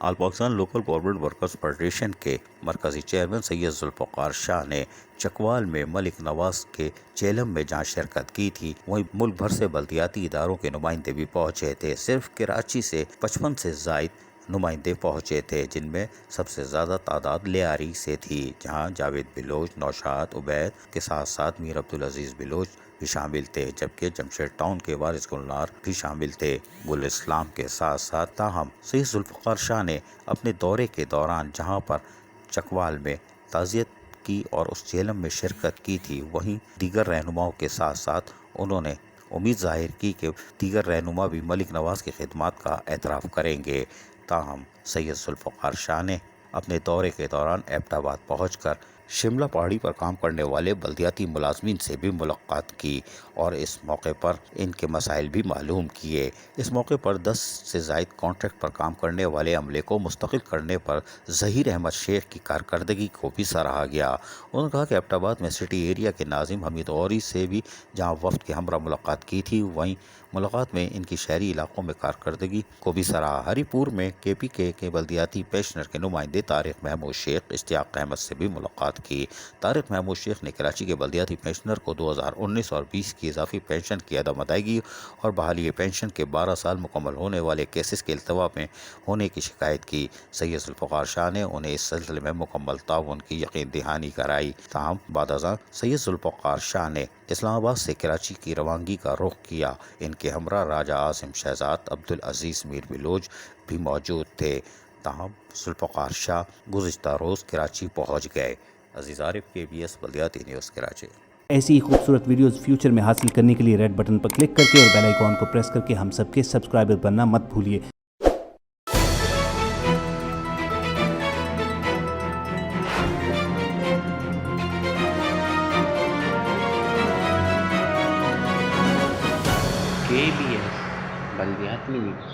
آل Pakistan local government workers federation کے مرکزی chairman سید ذوالفقار شاہ نے چکوال میں ملک نواز کے چیلم میں جہاں شرکت کی تھی وہیں ملک بھر سے بلدیاتی اداروں کے نمائندے بھی پہنچے تھے۔ صرف کراچی سے 55 سے زائد نمائندے پہنچے تھے، جن میں سب سے زیادہ تعداد لیاری سے تھی، جہاں جاوید بلوچ، نوشاد عبید کے ساتھ ساتھ میر عبدالعزیز بلوچ بھی شامل تھے، جبکہ جمشید ٹاؤن کے وارث گلنار بھی شامل تھے گل اسلام کے ساتھ ساتھ۔ تاہم سید ذوالفقار شاہ نے اپنے دورے کے دوران جہاں پر چکوال میں تعزیت کی اور اس چیلم میں شرکت کی تھی، وہیں دیگر رہنماؤں کے ساتھ ساتھ انہوں نے امید ظاہر کی کہ دیگر رہنما بھی ملک نواز کی خدمات کا اعتراف کریں گے۔ تاہم سید ذوالفقار شاہ نے اپنے دورے کے دوران ایبٹ آباد پہنچ کر شملہ پہاڑی پر کام کرنے والے بلدیاتی ملازمین سے بھی ملاقات کی اور اس موقع پر ان کے مسائل بھی معلوم کیے۔ اس موقع پر 10 سے زائد کانٹریکٹ پر کام کرنے والے عملے کو مستقل کرنے پر ظہیر احمد شیخ کی کارکردگی کو بھی سراہا گیا۔ انہوں نے کہا کہ ایبٹ آباد میں سٹی ایریا کے ناظم حمید غوری سے بھی جہاں وفد کے ہمراہ ملاقات کی تھی، وہیں ملاقات میں ان کی شہری علاقوں میں کارکردگی کو بھی سراہا۔ ہری پور میں کے پی کے بلدیاتی پنشنر کے نمائندے طارق محمود شیخ اشتیاق احمد سے بھی ملاقات کی۔ طارق محمود شیخ نے کراچی کے بلدیاتی پنشنر کو 2019 اور 20 کی اضافی پنشن کی عدم ادائیگی اور بحالی پنشن کے 12 سال مکمل ہونے والے کیسز کے التوا میں ہونے کی شکایت کی۔ سید ذوالفقار شاہ نے انہیں اس سلسلے میں مکمل تعاون کی یقین دہانی کرائی۔ تاہم بعد ازاں سید ذوالفقار شاہ نے اسلام آباد سے کراچی کی روانگی کا رخ کیا۔ ان کے ہمراہ راجہ اعظم شہزاد عبدالعزیز میر بلوچ بھی موجود تھے۔ تاہم ذوالفقار شاہ گزشتہ روز کراچی پہنچ گئے۔ عزیز عارف، KBS بلدیاتی نیوز کراچی۔ ایسی ہی خوبصورت ویڈیوز فیوچر میں حاصل کرنے کے لیے ریڈ بٹن پر کلک کر کے اور بیل آئیکن کو پریس کر کے ہم سب کے سبسکرائبر بننا مت بھولیے۔ KBS بلدیات news.